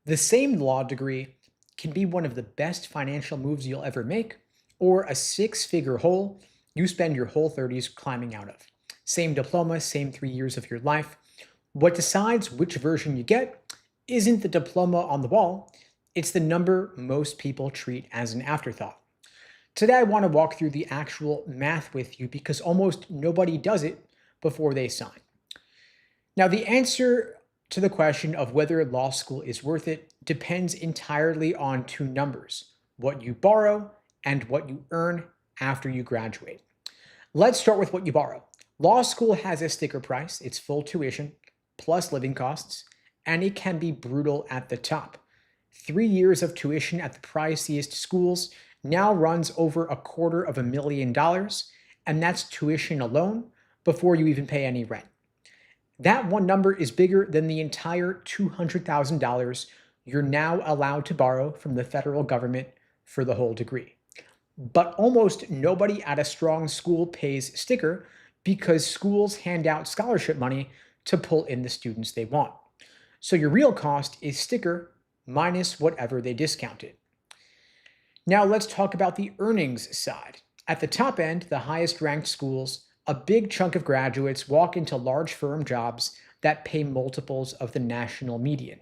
The same law degree can be one of the best financial moves you'll ever make, or a six-figure hole you spend your whole 30s climbing out of. Same diploma, same 3 years of your life. What decides which version you get isn't the diploma on the wall, it's the number most people treat as an afterthought. Today, I want to walk through the actual math with you because almost nobody does it before they sign. Now, the answer to the question of whether law school is worth it depends entirely on two numbers: what you borrow and what you earn after you graduate. Let's start with what you borrow. Law school has a sticker price, it's full tuition, plus living costs, and it can be brutal at the top. 3 years of tuition at the priciest schools now runs over $250,000, and that's tuition alone before you even pay any rent. That one number is bigger than the entire $200,000 you're now allowed to borrow from the federal government for the whole degree. But almost nobody at a strong school pays sticker because schools hand out scholarship money to pull in the students they want. So your real cost is sticker minus whatever they discounted. Now let's talk about the earnings side. At the top end, the highest ranked schools, a big chunk of graduates walk into large firm jobs that pay multiples of the national median.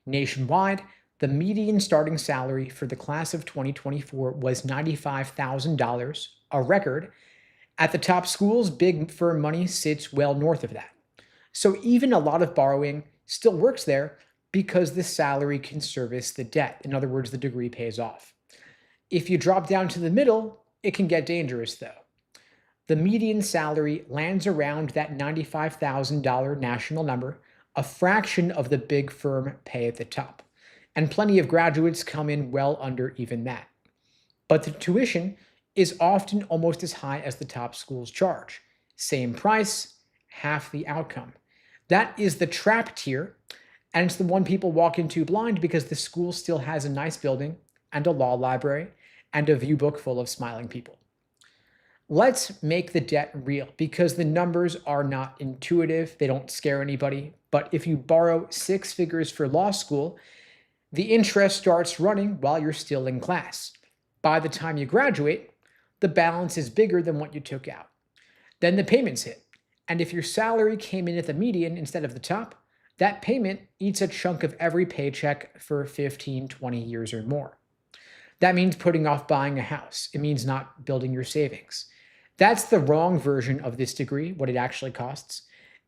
Nationwide, the median starting salary for the class of 2024 was $95,000, a record. At the top schools, big firm money sits well north of that. So even a lot of borrowing still works there because the salary can service the debt. In other words, the degree pays off. If you drop down to the middle, it can get dangerous though. The median salary lands around that $95,000 national number, a fraction of the big firm pay at the top. And plenty of graduates come in well under even that. But the tuition is often almost as high as the top schools charge. Same price, half the outcome. That is the trap tier, and it's the one people walk into blind because the school still has a nice building and a law library and a view book full of smiling people. Let's make the debt real because the numbers are not intuitive. They don't scare anybody. But if you borrow six figures for law school, the interest starts running while you're still in class. By the time you graduate, the balance is bigger than what you took out. Then the payments hit. And if your salary came in at the median instead of the top, that payment eats a chunk of every paycheck for 15, 20 years or more. That means putting off buying a house. It means not building your savings. That's the wrong version of this degree, what it actually costs,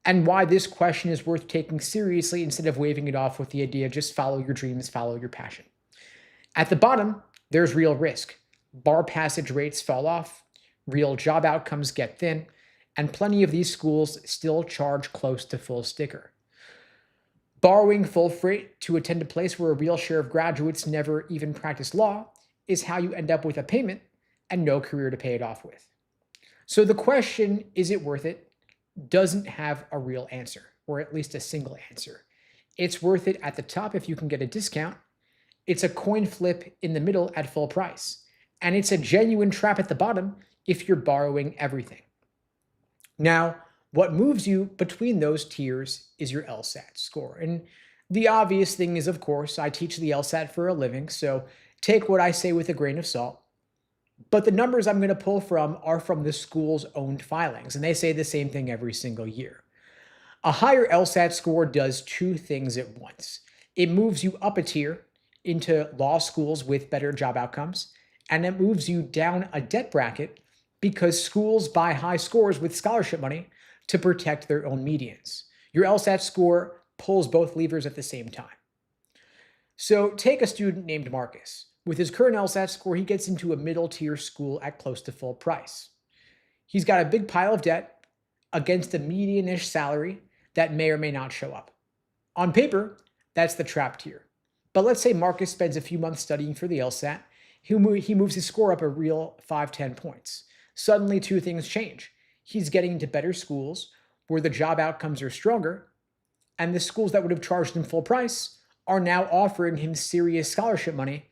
and why this question is worth taking seriously instead of waving it off with the idea just follow your dreams, follow your passion. At the bottom, there's real risk. Bar passage rates fall off, real job outcomes get thin, and plenty of these schools still charge close to full sticker. Borrowing full freight to attend a place where a real share of graduates never even practice law is how you end up with a payment and no career to pay it off with. So the question, is it worth it, doesn't have a real answer, or at least a single answer. It's worth it at the top if you can get a discount. It's a coin flip in the middle at full price. And it's a genuine trap at the bottom if you're borrowing everything. Now, what moves you between those tiers is your LSAT score. And the obvious thing is, of course, I teach the LSAT for a living, so take what I say with a grain of salt. But the numbers I'm going to pull from are from the school's own filings, and they say the same thing every single year. A higher LSAT score does two things at once. It moves you up a tier into law schools with better job outcomes, and it moves you down a debt bracket because schools buy high scores with scholarship money to protect their own medians. Your LSAT score pulls both levers at the same time. So take a student named Marcus. With his current LSAT score, he gets into a middle tier school at close to full price. He's got a big pile of debt against a median-ish salary that may or may not show up. On paper, that's the trap tier. But let's say Marcus spends a few months studying for the LSAT. He moves his score up a real 5-10 points. Suddenly, two things change. He's getting into better schools where the job outcomes are stronger, and the schools that would have charged him full price are now offering him serious scholarship money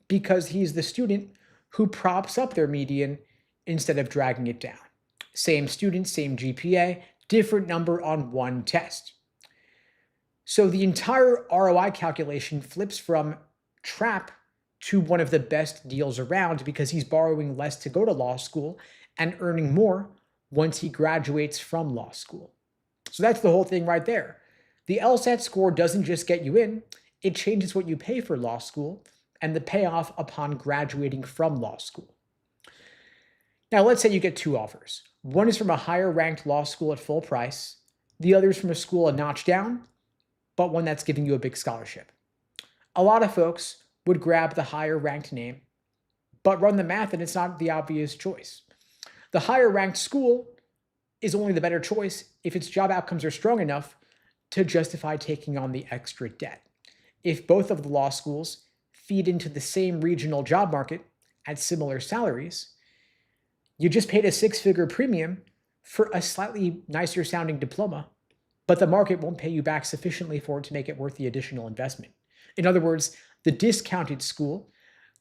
because he's the student who props up their median instead of dragging it down. Same student, same GPA, different number on one test. So the entire ROI calculation flips from trap to one of the best deals around because he's borrowing less to go to law school and earning more once he graduates from law school. So that's the whole thing right there. The LSAT score doesn't just get you in, it changes what you pay for law school and the payoff upon graduating from law school. Now, let's say you get two offers. One is from a higher ranked law school at full price, the other is from a school a notch down, but one that's giving you a big scholarship. A lot of folks would grab the higher ranked name, but run the math and it's not the obvious choice. The higher ranked school is only the better choice if its job outcomes are strong enough to justify taking on the extra debt. If both of the law schools feed into the same regional job market at similar salaries, you just paid a six-figure premium for a slightly nicer sounding diploma, but the market won't pay you back sufficiently for it to make it worth the additional investment. In other words, the discounted school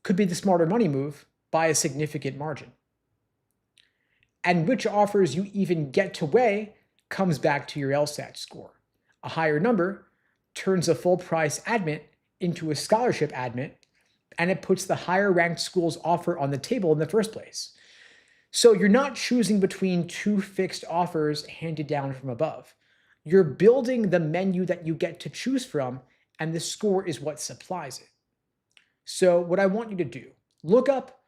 could be the smarter money move by a significant margin. And which offers you even get to weigh comes back to your LSAT score. A higher number turns a full price admit into a scholarship admit, and it puts the higher ranked school's offer on the table in the first place. So you're not choosing between two fixed offers handed down from above. You're building the menu that you get to choose from, and the score is what supplies it. So what I want you to do, look up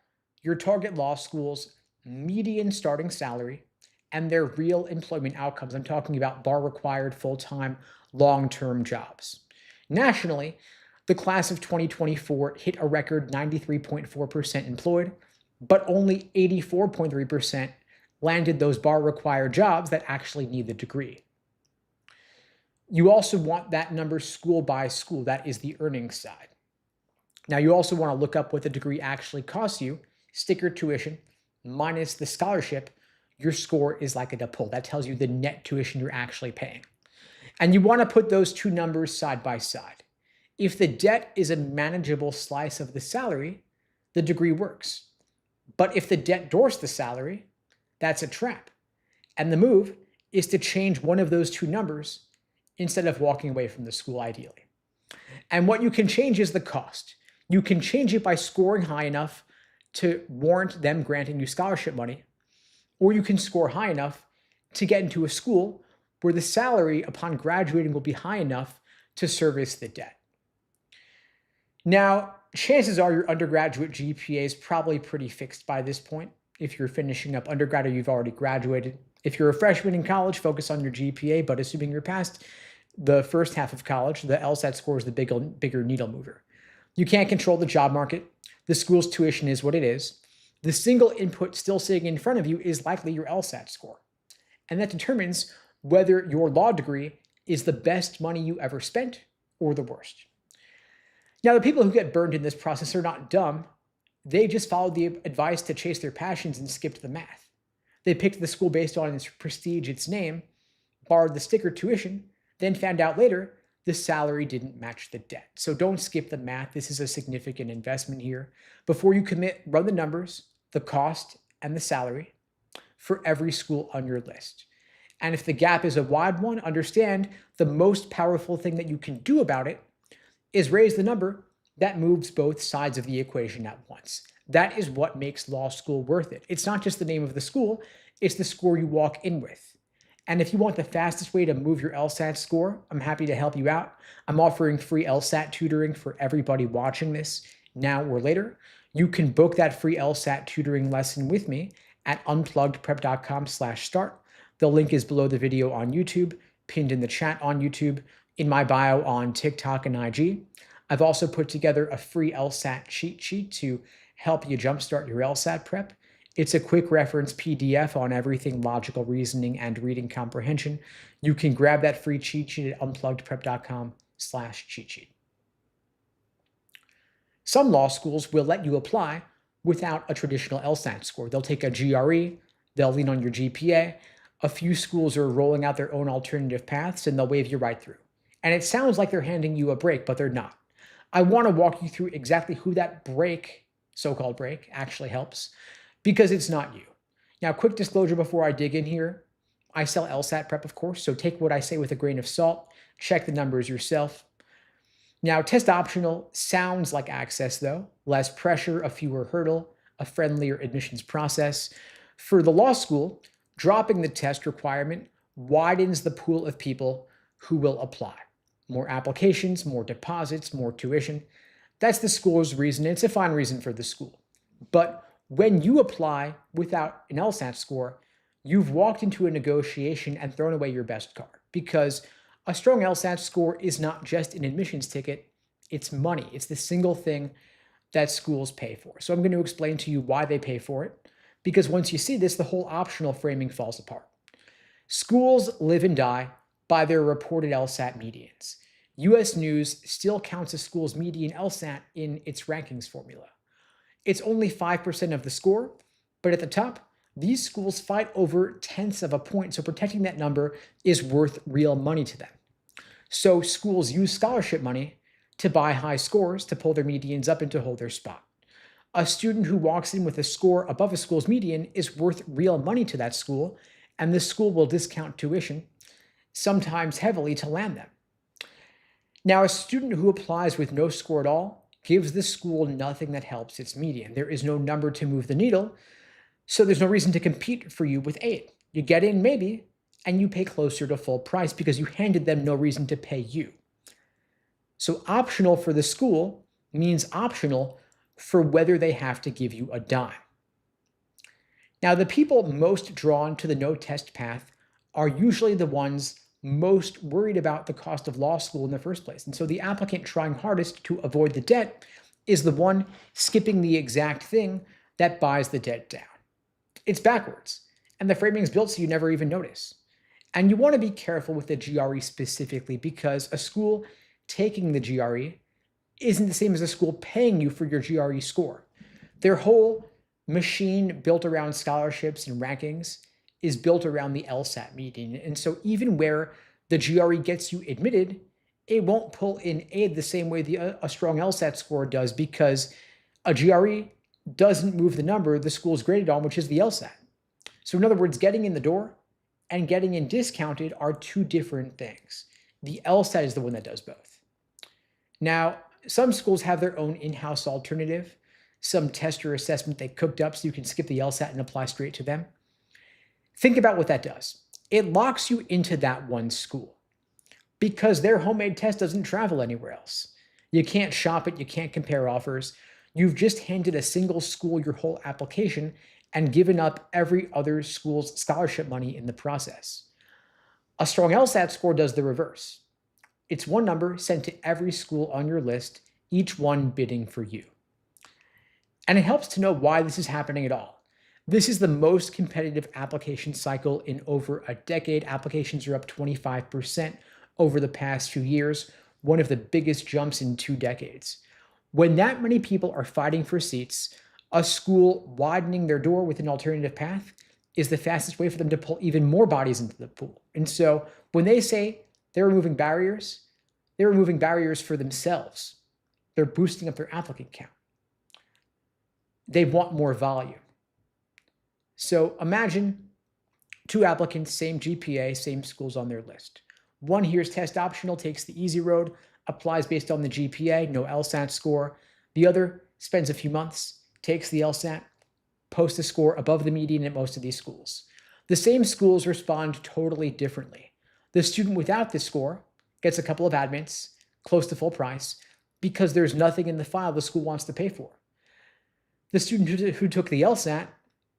your target law school's median starting salary and their real employment outcomes. I'm talking about bar required full-time long-term jobs. Nationally, the class of 2024 hit a record 93.4% employed, but only 84.3% landed those bar required jobs that actually need the degree. You also want that number school by school. That is the earnings side. Now, you also want to look up what the degree actually costs you, sticker tuition minus the scholarship. Your score is like a pull. That tells you the net tuition you're actually paying. And you want to put those two numbers side by side. If the debt is a manageable slice of the salary, the degree works. But if the debt dwarfs the salary, that's a trap. And the move is to change one of those two numbers instead of walking away from the school ideally. And what you can change is the cost. You can change it by scoring high enough to warrant them granting you scholarship money, or you can score high enough to get into a school where the salary upon graduating will be high enough to service the debt. Now, chances are your undergraduate GPA is probably pretty fixed by this point. If you're finishing up undergrad or you've already graduated. If you're a freshman in college, focus on your GPA, but assuming you're past the first half of college, the LSAT score is the bigger needle mover. You can't control the job market. The school's tuition is what it is. The single input still sitting in front of you is likely your LSAT score. And that determines whether your law degree is the best money you ever spent or the worst. Now, the people who get burned in this process are not dumb. They just followed the advice to chase their passions and skipped the math. They picked the school based on its prestige, its name, borrowed the sticker tuition, then found out later the salary didn't match the debt. So don't skip the math. This is a significant investment here. Before you commit, run the numbers, the cost, and the salary for every school on your list. And if the gap is a wide one, understand the most powerful thing that you can do about it is raise the number that moves both sides of the equation at once. That is what makes law school worth it. It's not just the name of the school, it's the score you walk in with. And if you want the fastest way to move your LSAT score, I'm happy to help you out. I'm offering free LSAT tutoring for everybody watching this now or later. You can book that free LSAT tutoring lesson with me at unpluggedprep.com/start. The link is below the video on YouTube, pinned in the chat on YouTube, in my bio on TikTok and IG. I've also put together a free LSAT cheat sheet to help you jumpstart your LSAT prep. It's a quick reference PDF on everything logical reasoning and reading comprehension. You can grab that free cheat sheet at unpluggedprep.com/cheat sheet. Some law schools will let you apply without a traditional LSAT score. They'll take a GRE, they'll lean on your GPA. A few schools are rolling out their own alternative paths and they'll wave you right through. And it sounds like they're handing you a break, but they're not. I want to walk you through exactly who that break, so-called break, actually helps, because it's not you. Now, quick disclosure before I dig in here. I sell LSAT prep, of course, so take what I say with a grain of salt. Check the numbers yourself. Now, test optional sounds like access, though. Less pressure, a fewer hurdle, a friendlier admissions process. For the law school, dropping the test requirement widens the pool of people who will apply. More applications, more deposits, more tuition. That's the school's reason. It's a fine reason for the school. But when you apply without an LSAT score, you've walked into a negotiation and thrown away your best card, because a strong LSAT score is not just an admissions ticket, it's money. It's the single thing that schools pay for. So I'm going to explain to you why they pay for it, because once you see this, the whole optional framing falls apart. Schools live and die by their reported LSAT medians. US News still counts a school's median LSAT in its rankings formula. It's only 5% of the score, but at the top, these schools fight over tenths of a point, so protecting that number is worth real money to them. So schools use scholarship money to buy high scores to pull their medians up and to hold their spot. A student who walks in with a score above a school's median is worth real money to that school, and the school will discount tuition, sometimes heavily, to land them. Now, a student who applies with no score at all gives the school nothing that helps its median. There is no number to move the needle, so there's no reason to compete for you with 8. You get in, maybe, and you pay closer to full price because you handed them no reason to pay you. So optional for the school means optional for whether they have to give you a dime. Now, the people most drawn to the no-test path are usually the ones most worried about the cost of law school in the first place. And so the applicant trying hardest to avoid the debt is the one skipping the exact thing that buys the debt down. It's backwards, and the framing is built so you never even notice. And you want to be careful with the GRE specifically, because a school taking the GRE isn't the same as a school paying you for your GRE score. Their whole machine built around scholarships and rankings is built around the LSAT median. And so even where the GRE gets you admitted, it won't pull in aid the same way a strong LSAT score does, because a GRE doesn't move the number the school's graded on, which is the LSAT. So in other words, getting in the door and getting in discounted are two different things. The LSAT is the one that does both. Now, some schools have their own in-house alternative, some test or assessment they cooked up so you can skip the LSAT and apply straight to them. Think about what that does. It locks you into that one school because their homemade test doesn't travel anywhere else. You can't shop it, you can't compare offers. You've just handed a single school your whole application and given up every other school's scholarship money in the process. A strong LSAT score does the reverse. It's one number sent to every school on your list, each one bidding for you. And it helps to know why this is happening at all. This is the most competitive application cycle in over a decade. Applications are up 25% over the past few years, one of the biggest jumps in 2 decades. When that many people are fighting for seats, a school widening their door with an alternative path is the fastest way for them to pull even more bodies into the pool. And so when they say they're removing barriers for themselves. They're boosting up their applicant count. They want more volume. So imagine 2 applicants, same GPA, same schools on their list. One here's test optional, takes the easy road, applies based on the GPA, no LSAT score. The other spends a few months, takes the LSAT, posts a score above the median at most of these schools. The same schools respond totally differently. The student without this score gets a couple of admits, close to full price, because there's nothing in the file the school wants to pay for. The student who took the LSAT,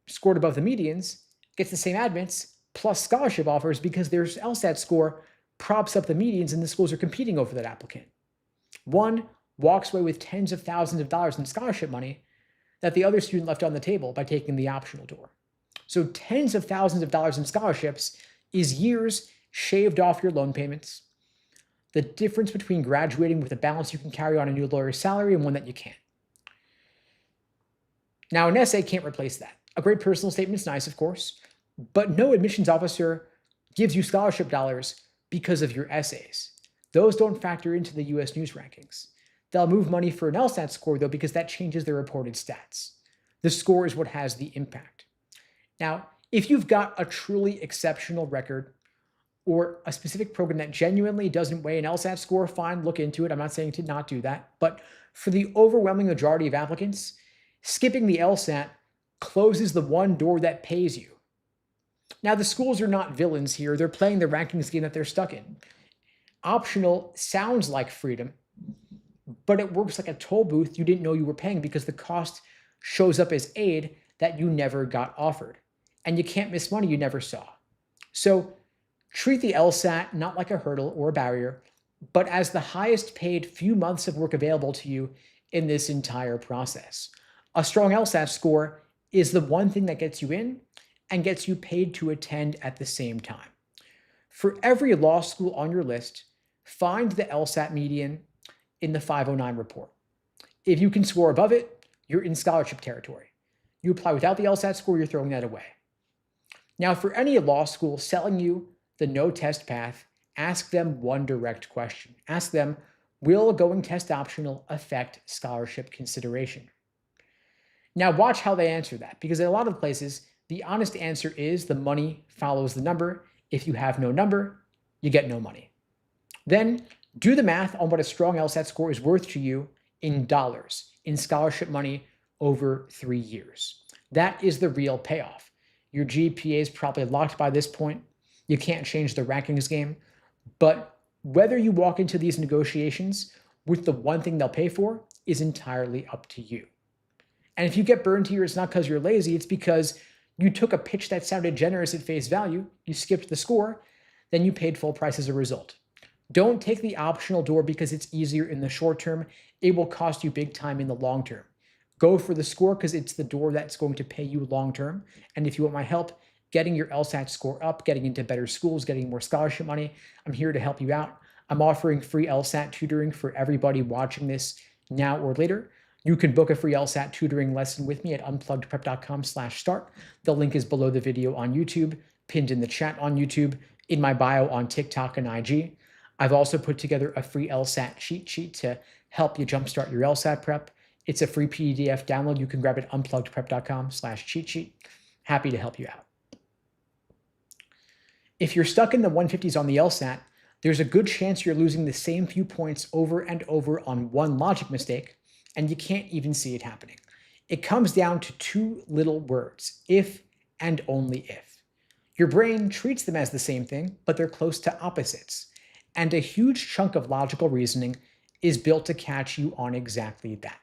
scored above the medians, gets the same admits plus scholarship offers because their LSAT score props up the medians and the schools are competing over that applicant. One walks away with tens of thousands of dollars in scholarship money that the other student left on the table by taking the optional door. So tens of thousands of dollars in scholarships is years shaved off your loan payments, the difference between graduating with a balance you can carry on a new lawyer's salary and one that you can't. Now, an essay can't replace that. A great personal statement is nice, of course, but no admissions officer gives you scholarship dollars because of your essays. Those don't factor into the US News rankings. They'll move money for an LSAT score, though, because that changes their reported stats. The score is what has the impact. Now, if you've got a truly exceptional record or a specific program that genuinely doesn't weigh an LSAT score, fine, look into it. I'm not saying to not do that. But for the overwhelming majority of applicants, skipping the LSAT closes the one door that pays you. Now, the schools are not villains here. They're playing the rankings game that they're stuck in. Optional sounds like freedom, but it works like a toll booth you didn't know you were paying because the cost shows up as aid that you never got offered. And you can't miss money you never saw. So treat the LSAT not like a hurdle or a barrier, but as the highest paid few months of work available to you in this entire process. A strong LSAT score is the one thing that gets you in and gets you paid to attend at the same time. For every law school on your list, find the LSAT median in the 509 report. If you can score above it, you're in scholarship territory. You apply without the LSAT score, you're throwing that away. Now, for any law school selling you the no test path, ask them one direct question. Ask them, will going test optional affect scholarship consideration? Now, watch how they answer that, because in a lot of places, the honest answer is the money follows the number. If you have no number, you get no money. Then do the math on what a strong LSAT score is worth to you in dollars, in scholarship money over 3 years. That is the real payoff. Your GPA is probably locked by this point. You can't change the rankings game. But whether you walk into these negotiations with the one thing they'll pay for is entirely up to you. And if you get burned here, it's not because you're lazy. It's because you took a pitch that sounded generous at face value, you skipped the score, then you paid full price as a result. Don't take the optional door because it's easier in the short term. It will cost you big time in the long term. Go for the score because it's the door that's going to pay you long term. And if you want my help getting your LSAT score up, getting into better schools, getting more scholarship money, I'm here to help you out. I'm offering free LSAT tutoring for everybody watching this now or later. You can book a free LSAT tutoring lesson with me at unpluggedprep.com/start. The link is below the video on YouTube, pinned in the chat on YouTube, in my bio on TikTok and IG. I've also put together a free LSAT cheat sheet to help you jumpstart your LSAT prep. It's a free PDF download. You can grab it at unpluggedprep.com/cheat sheet. Happy to help you out. If you're stuck in the 150s on the LSAT, there's a good chance you're losing the same few points over and over on one logic mistake, and you can't even see it happening. It comes down to two little words, if and only if. Your brain treats them as the same thing, but they're close to opposites. And a huge chunk of logical reasoning is built to catch you on exactly that.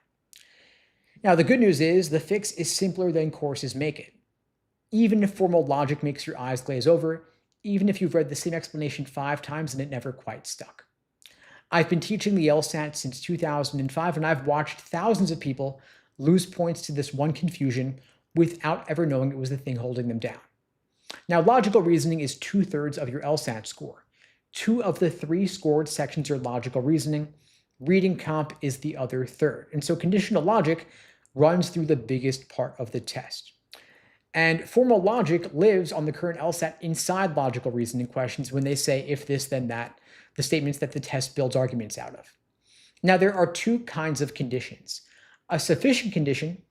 Now, the good news is the fix is simpler than courses make it. Even if formal logic makes your eyes glaze over, even if you've read the same explanation 5 times and it never quite stuck. I've been teaching the LSAT since 2005, and I've watched thousands of people lose points to this one confusion without ever knowing it was the thing holding them down. Now, logical reasoning is 2/3 of your LSAT score. 2 of the 3 scored sections are logical reasoning. Reading comp is the other third. And so conditional logic runs through the biggest part of the test. And formal logic lives on the current LSAT inside logical reasoning questions when they say if this, then that, the statements that the test builds arguments out of. Now, there are 2 kinds of conditions. A sufficient condition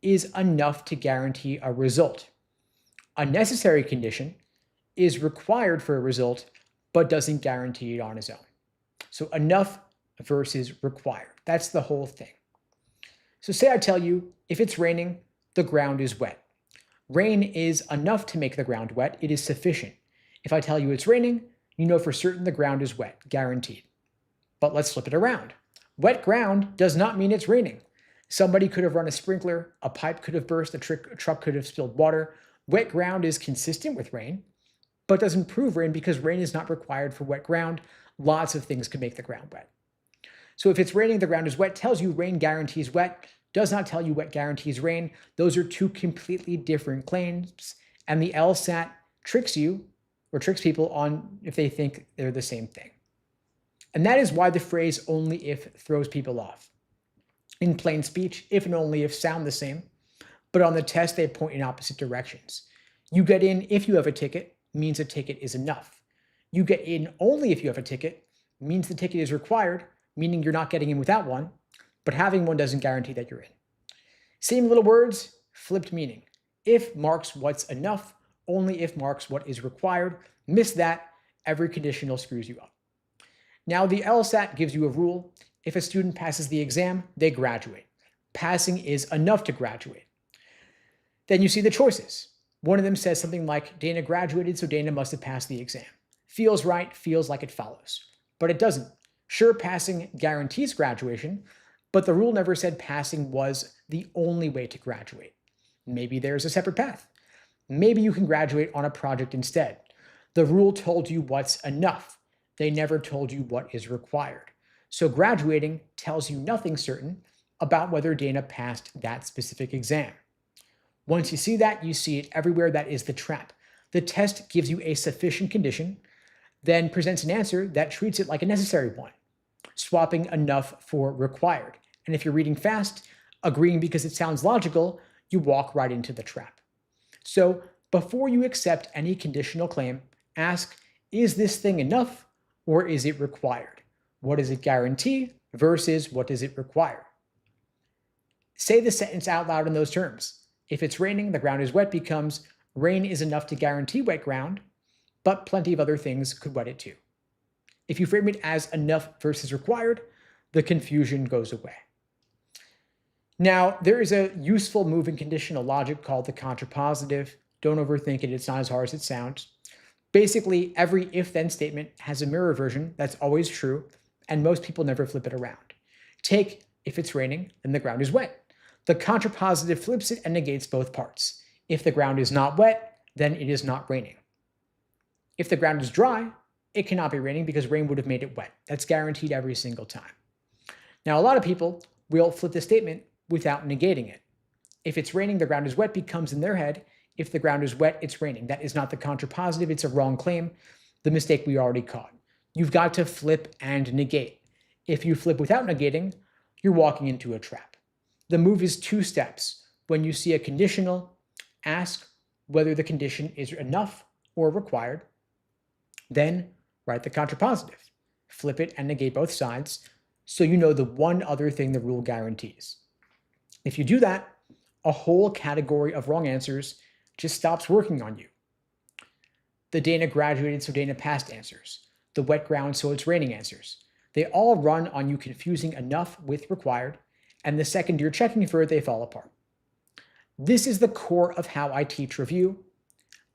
is enough to guarantee a result. A necessary condition is required for a result, but doesn't guarantee it on its own. So enough versus required. That's the whole thing. So say I tell you, if it's raining, the ground is wet. Rain is enough to make the ground wet. It is sufficient. If I tell you it's raining, you know for certain the ground is wet, guaranteed. But let's flip it around. Wet ground does not mean it's raining. Somebody could have run a sprinkler, a pipe could have burst, a truck could have spilled water. Wet ground is consistent with rain, but doesn't prove rain because rain is not required for wet ground. Lots of things can make the ground wet. So if it's raining, the ground is wet, tells you rain guarantees wet, does not tell you wet guarantees rain. Those are 2 completely different claims, and the LSAT tricks you or tricks people on if they think they're the same thing. And that is why the phrase only if throws people off. In plain speech, if and only if sound the same, but on the test they point in opposite directions. You get in if you have a ticket means a ticket is enough. You get in only if you have a ticket means the ticket is required, meaning you're not getting in without one, but having one doesn't guarantee that you're in. Same little words, flipped meaning. If marks what's enough, only if marks what is required. Miss that, Every conditional screws you up. Now, the LSAT gives you a rule. If a student passes the exam, they graduate. Passing is enough to graduate. Then you see the choices. One of them says something like, Dana graduated, so Dana must have passed the exam. Feels right, feels like it follows. But it doesn't. Sure, passing guarantees graduation, but the rule never said passing was the only way to graduate. Maybe there's a separate path. Maybe you can graduate on a project instead. The rule told you what's enough. They never told you what is required. So graduating tells you nothing certain about whether Dana passed that specific exam. Once you see that, you see it everywhere. That is the trap. The test gives you a sufficient condition, then presents an answer that treats it like a necessary one, swapping enough for required. And if you're reading fast, agreeing because it sounds logical, you walk right into the trap. So before you accept any conditional claim, ask, is this thing enough or is it required? What does it guarantee versus what does it require? Say the sentence out loud in those terms. If it's raining, the ground is wet becomes rain is enough to guarantee wet ground, but plenty of other things could wet it too. If you frame it as enough versus required, the confusion goes away. Now, there is a useful move in conditional logic called the contrapositive. Don't overthink it, it's not as hard as it sounds. Basically, every if-then statement has a mirror version that's always true, and most people never flip it around. Take, if it's raining, then the ground is wet. The contrapositive flips it and negates both parts. If the ground is not wet, then it is not raining. If the ground is dry, it cannot be raining because rain would have made it wet. That's guaranteed every single time. Now, a lot of people will flip the statement without negating it. If it's raining, the ground is wet becomes in their head, if the ground is wet, it's raining. That is not the contrapositive, it's a wrong claim, the mistake we already caught. You've got to flip and negate. If you flip without negating, you're walking into a trap. The move is 2 steps. When you see a conditional, ask whether the condition is enough or required. Then write the contrapositive. Flip it and negate both sides so you know the one other thing the rule guarantees. If you do that, a whole category of wrong answers just stops working on you. The Dana graduated, so Dana passed answers. The wet ground, so it's raining answers. They all run on you confusing enough with required, and the second you're checking for it, they fall apart. This is the core of how I teach review,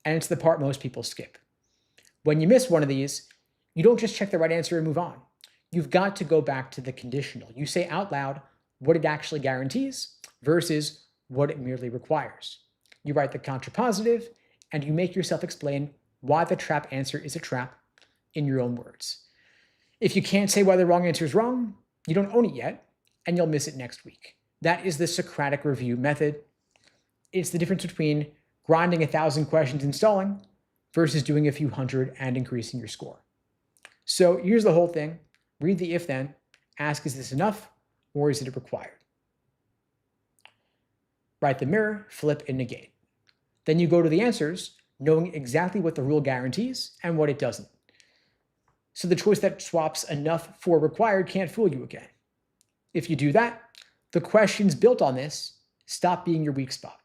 and it's the part most people skip. When you miss one of these, you don't just check the right answer and move on. You've got to go back to the conditional. You say out loud what it actually guarantees versus what it merely requires. You write the contrapositive, and you make yourself explain why the trap answer is a trap in your own words. If you can't say why the wrong answer is wrong, you don't own it yet, and you'll miss it next week. That is the Socratic review method. It's the difference between grinding 1,000 questions and stalling versus doing a few hundred and increasing your score. So here's the whole thing. Read the if-then, ask, is this enough or is it required? Write the mirror, flip, and negate. Then you go to the answers, knowing exactly what the rule guarantees and what it doesn't. So the choice that swaps enough for required can't fool you again. If you do that, the questions built on this stop being your weak spot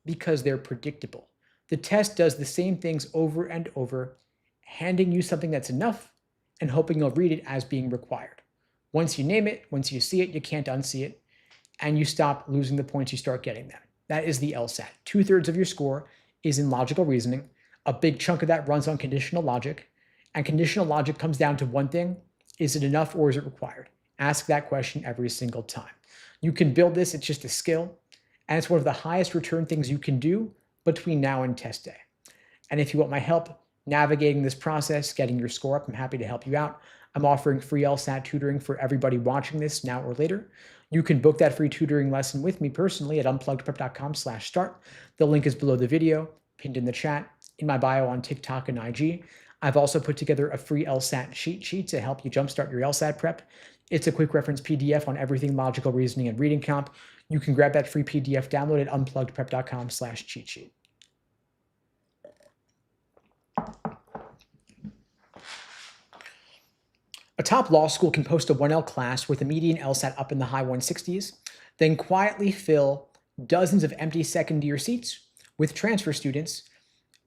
because they're predictable. The test does the same things over and over, handing you something that's enough and hoping you'll read it as being required. Once you name it, once you see it, you can't unsee it, and you stop losing the points, you start getting them. That is the LSAT. 2/3 of your score is in logical reasoning. A big chunk of that runs on conditional logic, and conditional logic comes down to one thing: is it enough or is it required? Ask that question every single time. You can build this, it's just a skill, and it's one of the highest return things you can do between now and test day. And if you want my help navigating this process, getting your score up, I'm happy to help you out. I'm offering free LSAT tutoring for everybody watching this now or later. You can book that free tutoring lesson with me personally at unpluggedprep.com/start. The link is below the video, pinned in the chat, in my bio on TikTok and IG. I've also put together a free LSAT cheat sheet to help you jumpstart your LSAT prep. It's a quick reference PDF on everything logical reasoning and reading comp. You can grab that free PDF download at unpluggedprep.com/cheat sheet. A top law school can post a 1L class with a median LSAT up in the high 160s, then quietly fill dozens of empty second-year seats with transfer students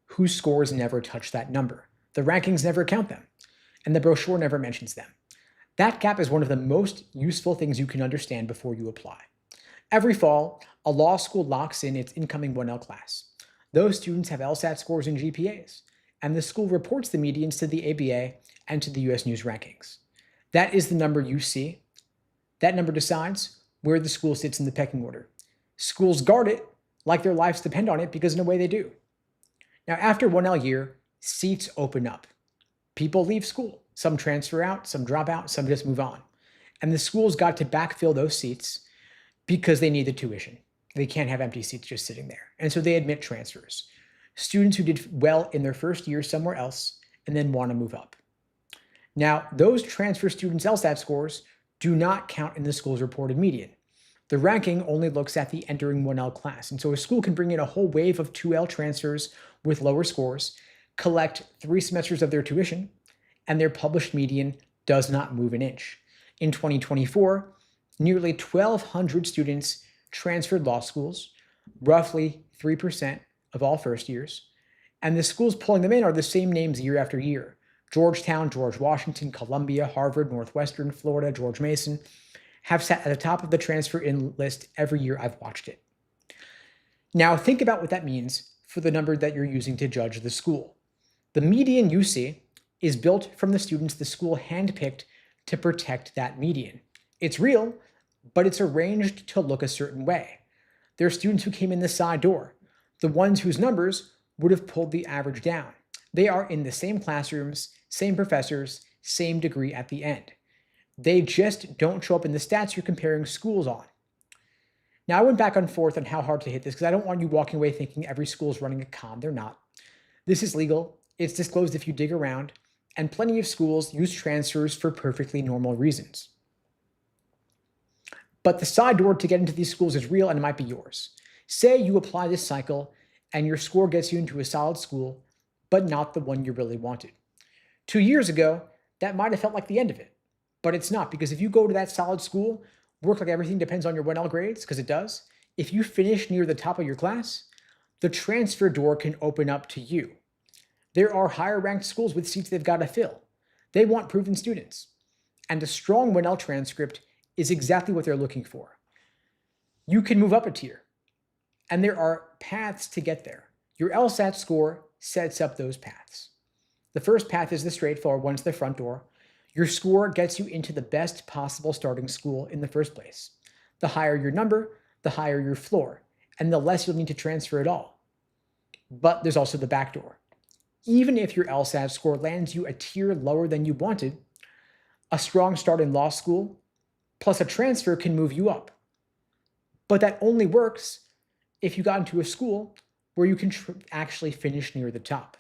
whose scores never touch that number. The rankings never count them, and the brochure never mentions them. That gap is one of the most useful things you can understand before you apply. Every fall, a law school locks in its incoming 1L class. Those students have LSAT scores and GPAs, and the school reports the medians to the ABA and to the US News rankings. That is the number you see. That number decides where the school sits in the pecking order. Schools guard it like their lives depend on it because in a way they do. Now, after 1L year, seats open up. People leave school. Some transfer out, some drop out, some just move on. And the school's got to backfill those seats because they need the tuition. They can't have empty seats just sitting there. And so they admit transfers. Students who did well in their first year somewhere else and then want to move up. Now, those transfer students' LSAT scores do not count in the school's reported median. The ranking only looks at the entering 1L class. And so a school can bring in a whole wave of 2L transfers with lower scores, collect 3 semesters of their tuition, and their published median does not move an inch. In 2024, nearly 1,200 students transferred law schools, roughly 3% of all first years, and the schools pulling them in are the same names year after year. Georgetown, George Washington, Columbia, Harvard, Northwestern, Florida, George Mason have sat at the top of the transfer in list every year I've watched it. Now think about what that means for the number that you're using to judge the school. The median you see is built from the students the school handpicked to protect that median. It's real, but it's arranged to look a certain way. There are students who came in the side door, the ones whose numbers would have pulled the average down. They are in the same classrooms, same professors, same degree at the end. They just don't show up in the stats you're comparing schools on. Now, I went back and forth on how hard to hit this because I don't want you walking away thinking every school is running a con. They're not. This is legal. It's disclosed if you dig around, and plenty of schools use transfers for perfectly normal reasons. But the side door to get into these schools is real and it might be yours. Say you apply this cycle and your score gets you into a solid school, but not the one you really wanted. 2 years ago, that might have felt like the end of it, but it's not, because if you go to that solid school, work like everything depends on your 1L grades, because it does. If you finish near the top of your class, the transfer door can open up to you. There are higher ranked schools with seats they've got to fill. They want proven students. And a strong 1L transcript is exactly what they're looking for. You can move up a tier, and there are paths to get there. Your LSAT score sets up those paths. The first path is the straightforward one, to the front door. Your score gets you into the best possible starting school in the first place. The higher your number, the higher your floor, and the less you'll need to transfer at all. But there's also the back door. Even if your LSAT score lands you a tier lower than you wanted, a strong start in law school plus a transfer can move you up. But that only works if you got into a school where you can actually finish near the top.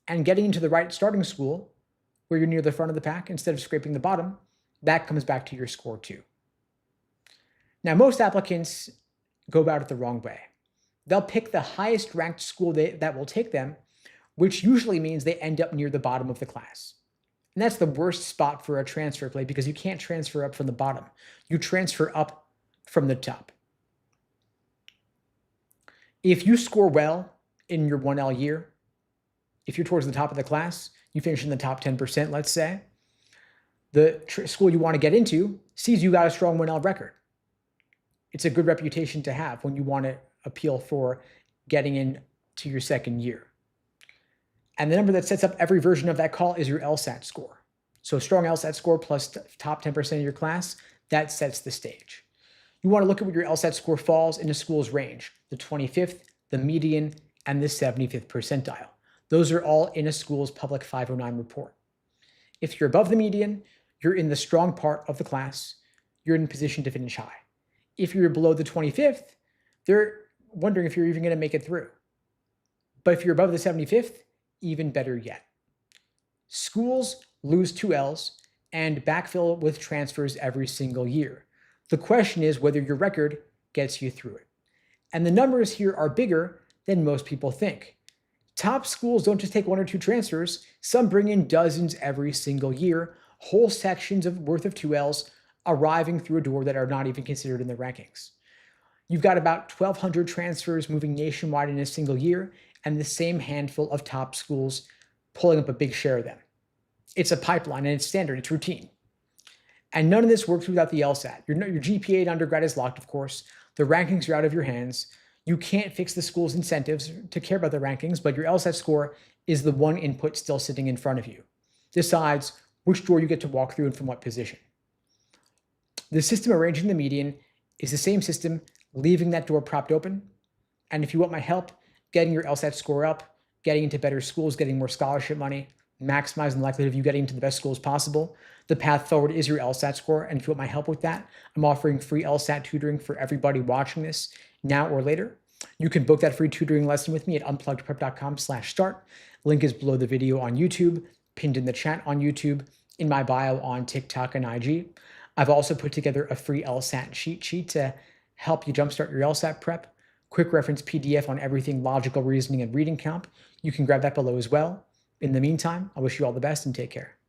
And getting into the right starting school, where you're near the front of the pack instead of scraping the bottom, that comes back to your score too. Now, most applicants go about it the wrong way. They'll pick the highest ranked school that will take them, which usually means they end up near the bottom of the class. And that's the worst spot for a transfer play because you can't transfer up from the bottom. You transfer up from the top. If you score well in your 1L year, if you're towards the top of the class, you finish in the top 10%, let's say, the school you want to get into sees you got a strong 1L record. It's a good reputation to have when you want to appeal for getting into your second year. And the number that sets up every version of that call is your LSAT score. So strong LSAT score plus top 10% of your class, that sets the stage. You want to look at where your LSAT score falls in a school's range, the 25th, the median, and the 75th percentile. Those are all in a school's public 509 report. If you're above the median, you're in the strong part of the class. You're in position to finish high. If you're below the 25th, they're wondering if you're even going to make it through. But if you're above the 75th, even better yet. Schools lose 2Ls and backfill with transfers every single year. The question is whether your record gets you through it. And the numbers here are bigger than most people think. Top schools don't just take 1 or 2 transfers. Some bring in dozens every single year, whole sections worth of 2Ls arriving through a door that are not even considered in the rankings. You've got about 1,200 transfers moving nationwide in a single year, and the same handful of top schools pulling up a big share of them. It's a pipeline and it's standard, it's routine. And none of this works without the LSAT. Your GPA at undergrad is locked, of course. The rankings are out of your hands. You can't fix the school's incentives to care about the rankings, but your LSAT score is the one input still sitting in front of you. Decides which door you get to walk through and from what position. The system arranging the median is the same system leaving that door propped open. And if you want my help getting your LSAT score up, getting into better schools, getting more scholarship money, maximizing the likelihood of you getting into the best schools possible, the path forward is your LSAT score. And if you want my help with that, I'm offering free LSAT tutoring for everybody watching this now or later. You can book that free tutoring lesson with me at unpluggedprep.com/start. Link is below the video on YouTube, pinned in the chat on YouTube, in my bio on TikTok and IG. I've also put together a free LSAT cheat sheet to help you jumpstart your LSAT prep. Quick reference PDF on everything logical reasoning and reading count. You can grab that below as well. In the meantime, I wish you all the best and take care.